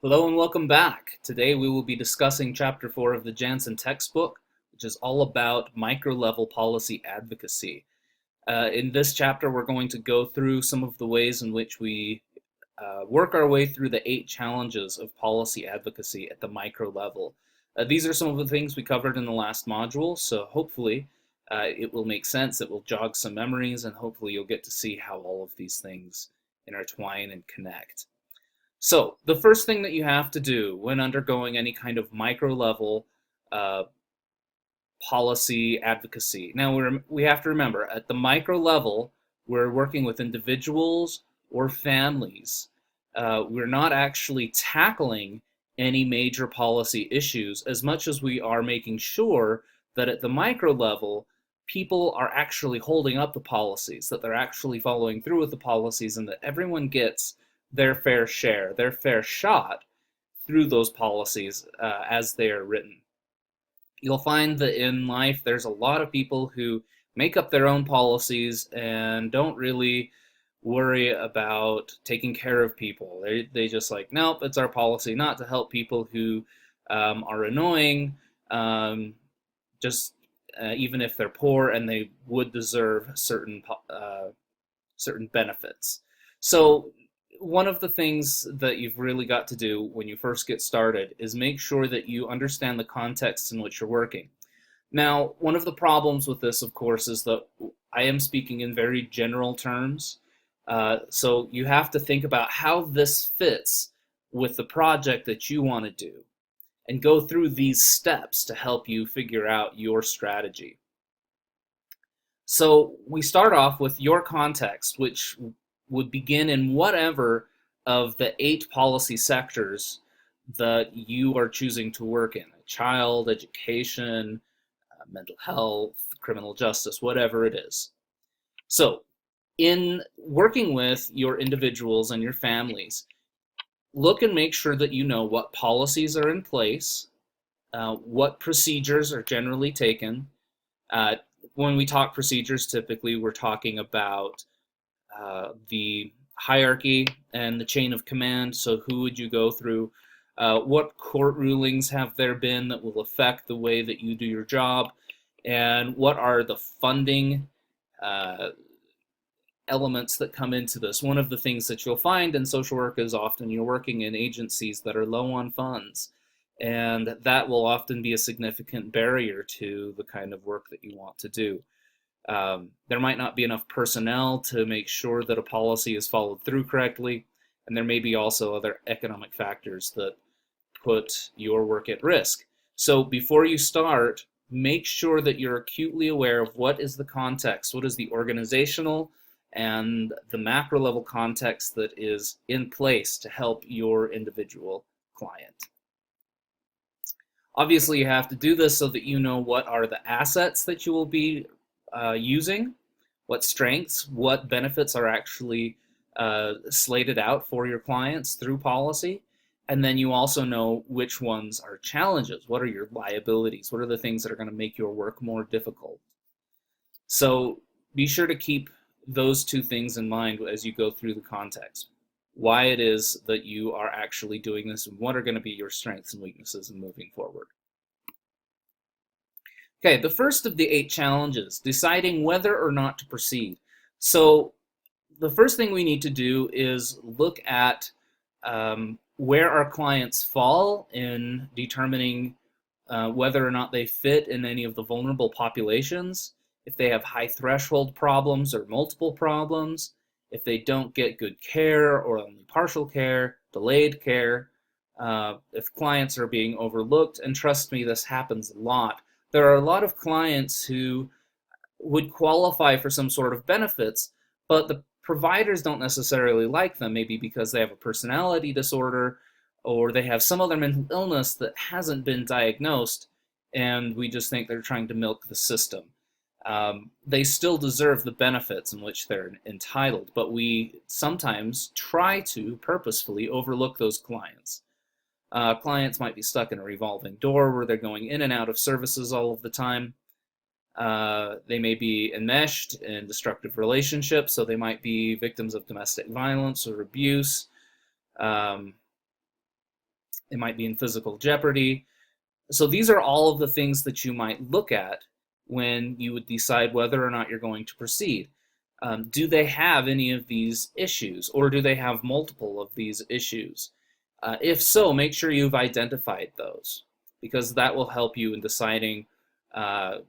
Hello and welcome back. Today we will be discussing Chapter 4 of the Janssen textbook, which is all about micro-level policy advocacy. In this chapter, we're going to go through some of the ways in which we work our way through the 8 challenges of policy advocacy at the micro level. These are some of the things we covered in the last module, so hopefully it will make sense, it will jog some memories, and hopefully you'll get to see how all of these things intertwine and connect. So the first thing that you have to do when undergoing any kind of micro level uh, policy advocacy. Now we have to remember at the micro level, we're working with individuals or families. We're not actually tackling any major policy issues as much as we are making sure that at the micro level, people are actually holding up the policies, that they're actually following through with the policies, and that everyone gets their fair share, their fair shot through those policies as they are written. You'll find that in life there's a lot of people who make up their own policies and don't really worry about taking care of people. They just like, nope, it's our policy not to help people who are annoying, um, just even if they're poor and they would deserve certain benefits. So one of the things that you've really got to do when you first get started is make sure that you understand the context in which you're working. Now, one of the problems with this, of course, is that I am speaking in very general terms. So you have to think about how this fits with the project that you want to do and go through these steps to help you figure out your strategy. So we start off with your context, which would begin in whatever of the 8 policy sectors that you are choosing to work in: child, education, mental health, criminal justice, whatever it is. So, in working with your individuals and your families, look and make sure that you know what policies are in place, what procedures are generally taken. Uh, when we talk procedures, typically we're talking about the hierarchy and the chain of command. So who would you go through? What court rulings have there been that will affect the way that you do your job? And what are the funding uh, elements that come into this? One of the things that you'll find in social work is often you're working in agencies that are low on funds. And that will often be a significant barrier to the kind of work that you want to do. There might not be enough personnel to make sure that a policy is followed through correctly, and there may be also other economic factors that put your work at risk. So before you start, make sure that you're acutely aware of what is the context, what is the organizational and the macro level context that is in place to help your individual client. Obviously, you have to do this so that you know what are the assets that you will be using, what strengths, what benefits are actually slated out for your clients through policy. And then you also know which ones are challenges. What are your liabilities? What are the things that are going to make your work more difficult? So be sure to keep those 2 things in mind as you go through the context. Why it is that you are actually doing this and what are going to be your strengths and weaknesses in moving forward. Okay, the first of the 8 challenges, deciding whether or not to proceed. So the first thing we need to do is look at where our clients fall in determining whether or not they fit in any of the vulnerable populations, if they have high threshold problems or multiple problems, if they don't get good care or only partial care, delayed care, if clients are being overlooked, and trust me, this happens a lot. There are a lot of clients who would qualify for some sort of benefits, but the providers don't necessarily like them, maybe because they have a personality disorder or they have some other mental illness that hasn't been diagnosed, and we just think they're trying to milk the system. They still deserve the benefits in which they're entitled, but we sometimes try to purposefully overlook those clients. Clients might be stuck in a revolving door where they're going in and out of services all of the time. They may be enmeshed in destructive relationships, so they might be victims of domestic violence or abuse. Um, It might be in physical jeopardy. So these are all of the things that you might look at when you would decide whether or not you're going to proceed. Do they have any of these issues, or do they have multiple of these issues? If so, make sure you've identified those, because that will help you in deciding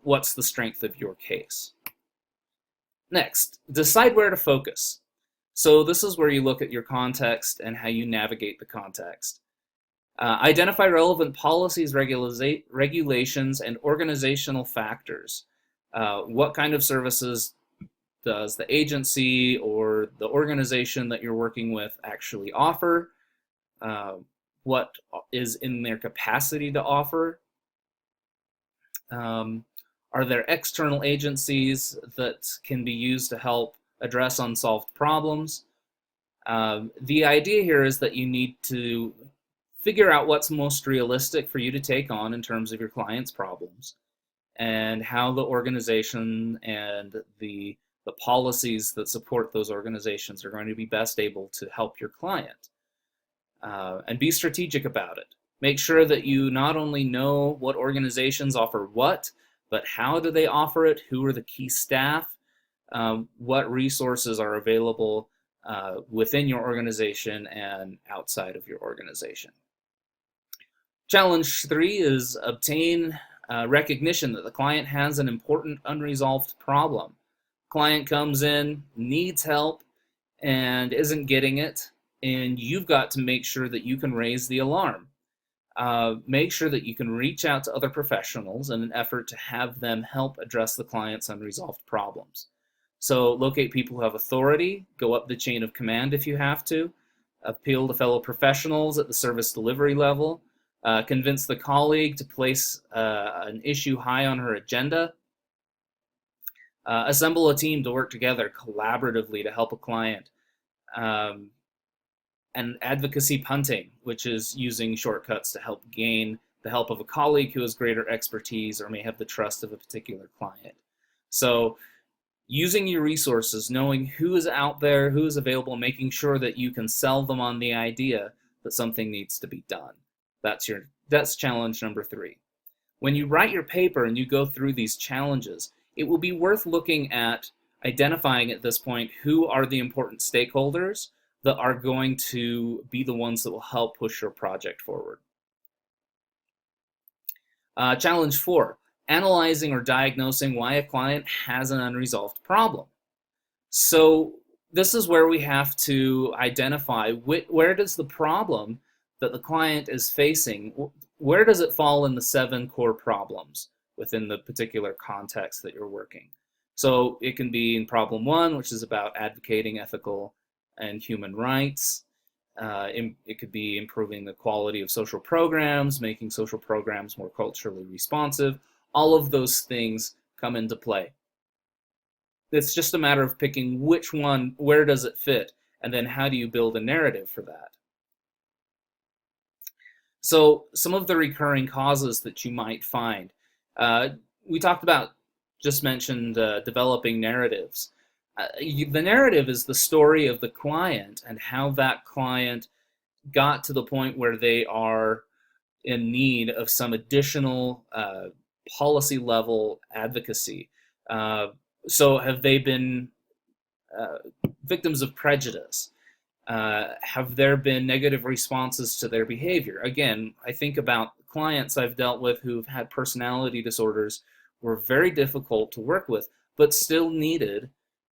what's the strength of your case. Next, decide where to focus. So this is where you look at your context and how you navigate the context. Identify relevant policies, regulations, and organizational factors. What kind of services does the agency or the organization that you're working with actually offer? What is in their capacity to offer? Are there external agencies that can be used to help address unsolved problems? The idea here is that you need to figure out what's most realistic for you to take on in terms of your client's problems, and how the organization and the policies that support those organizations are going to be best able to help your client. And be strategic about it. Make sure that you not only know what organizations offer what, but how do they offer it, who are the key staff, what resources are available within your organization and outside of your organization. Challenge 3 is obtain recognition that the client has an important unresolved problem. Client comes in, needs help, and isn't getting it, and you've got to make sure that you can raise the alarm. Make sure that you can reach out to other professionals in an effort to have them help address the client's unresolved problems. So locate people who have authority, go up the chain of command if you have to, appeal to fellow professionals at the service delivery level, convince the colleague to place an issue high on her agenda, assemble a team to work together collaboratively to help a client, and advocacy punting, which is using shortcuts to help gain the help of a colleague who has greater expertise or may have the trust of a particular client. So using your resources, knowing who is out there, who is available, making sure that you can sell them on the idea that something needs to be done. That's challenge number 3. When you write your paper and you go through these challenges, it will be worth looking at identifying at this point who are the important stakeholders that are going to be the ones that will help push your project forward. Challenge 4, analyzing or diagnosing why a client has an unresolved problem. So this is where we have to identify where does the problem that the client is facing, where does it fall in the 7 core problems within the particular context that you're working. So it can be in problem 1, which is about advocating ethical and human rights. It could be improving the quality of social programs, making social programs more culturally responsive. All of those things come into play. It's just a matter of picking which one, where does it fit, and then how do you build a narrative for that. So some of the recurring causes that you might find. We just mentioned developing narratives. The narrative is the story of the client and how that client got to the point where they are in need of some additional policy level advocacy. So have they been victims of prejudice? Have there been negative responses to their behavior? Again, I think about clients I've dealt with who've had personality disorders, were very difficult to work with, but still needed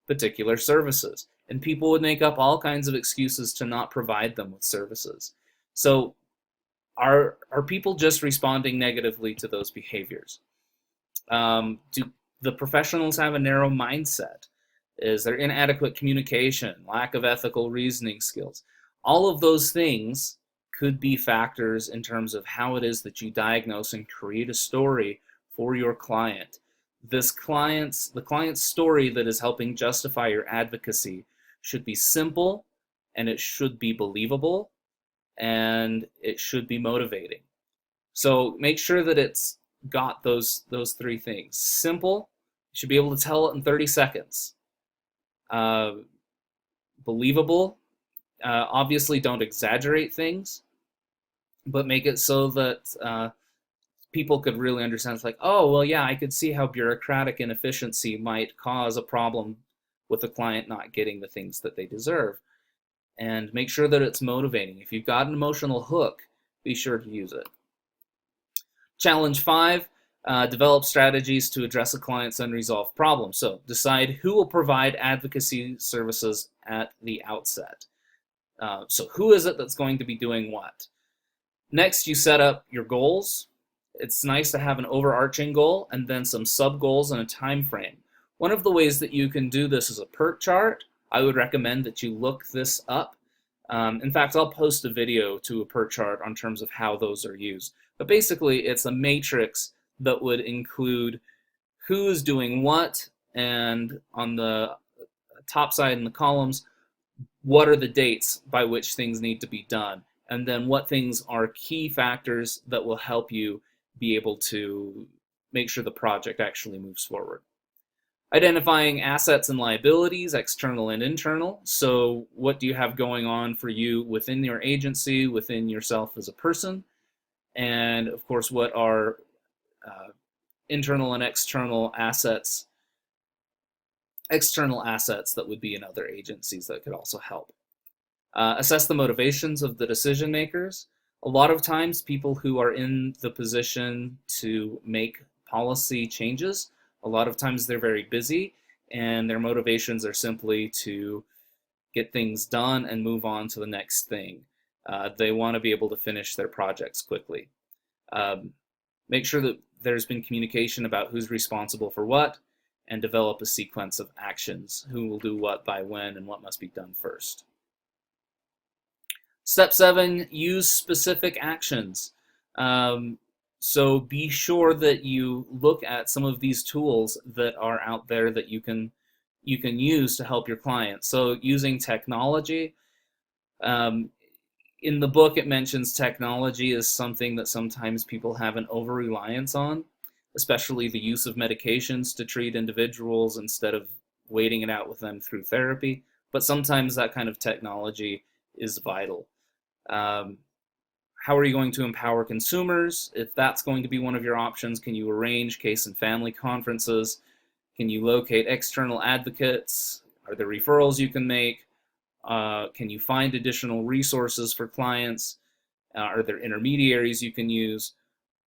particular services. And people would make up all kinds of excuses to not provide them with services. So are people just responding negatively to those behaviors? Do the professionals have a narrow mindset? Is there inadequate communication, lack of ethical reasoning skills? All of those things could be factors in terms of how it is that you diagnose and create a story for your client. The client's story that is helping justify your advocacy should be simple, and it should be believable, and it should be motivating. So make sure that it's got those 3 things. Simple, you should be able to tell it in 30 seconds. Believable, obviously don't exaggerate things. but make it so that people could really understand. It's like, oh, well, yeah, I could see how bureaucratic inefficiency might cause a problem with the client not getting the things that they deserve. And make sure that it's motivating. If you've got an emotional hook, be sure to use it. Challenge 5, develop strategies to address a client's unresolved problem. So decide who will provide advocacy services at the outset. So who is it that's going to be doing what? Next, you set up your goals. It's nice to have an overarching goal and then some sub-goals and a time frame. One of the ways that you can do this is a PERT chart. I would recommend that you look this up. In fact, I'll post a video to a PERT chart on terms of how those are used. But basically, it's a matrix that would include who's doing what, and on the top side in the columns, what are the dates by which things need to be done, and then what things are key factors that will help you be able to make sure the project actually moves forward. Identifying assets and liabilities, external and internal. So what do you have going on for you within your agency, within yourself as a person? And of course, what are internal and external assets that would be in other agencies that could also help. Assess the motivations of the decision makers. A lot of times people who are in the position to make policy changes, a lot of times they're very busy and their motivations are simply to get things done and move on to the next thing. They want to be able to finish their projects quickly. Make sure that there's been communication about who's responsible for what, and develop a sequence of actions. Who will do what by when and what must be done first. Step 7, use specific actions. So be sure that you look at some of these tools that are out there that you can use to help your clients. So using technology. In the book, it mentions technology is something that sometimes people have an over-reliance on, especially the use of medications to treat individuals instead of waiting it out with them through therapy. But sometimes that kind of technology is vital. How are you going to empower consumers? If that's going to be one of your options, can you arrange case and family conferences? Can you locate external advocates? Are there referrals you can make? Can you find additional resources for clients? Are there intermediaries you can use?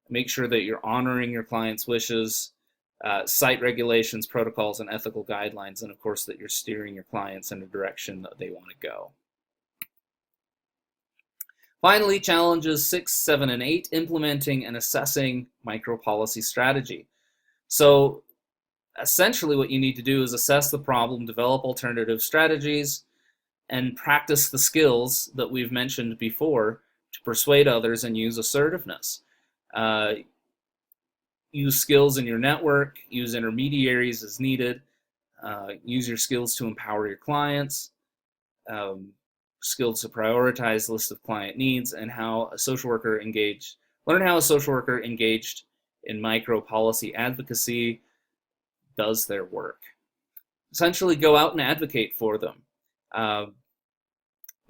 Make sure that you're honoring your clients' wishes, cite regulations, protocols, and ethical guidelines, and of course that you're steering your clients in a direction that they want to go. Finally, challenges 6, 7, and 8, implementing and assessing micro-policy strategy. So essentially what you need to do is assess the problem, develop alternative strategies, and practice the skills that we've mentioned before to persuade others and use assertiveness. Use skills in your network, use intermediaries as needed, use your skills to empower your clients, skills to prioritize a list of client needs, and how a social worker learn how a social worker engaged in micro-policy advocacy does their work. Essentially, go out and advocate for them.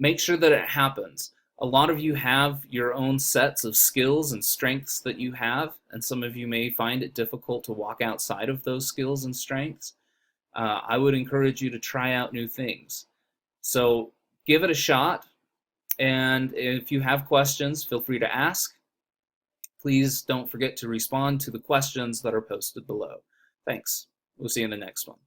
Make sure that it happens. A lot of you have your own sets of skills and strengths that you have, and some of you may find it difficult to walk outside of those skills and strengths. I would encourage you to try out new things. So give it a shot, and if you have questions, feel free to ask. Please don't forget to respond to the questions that are posted below. Thanks. We'll see you in the next one.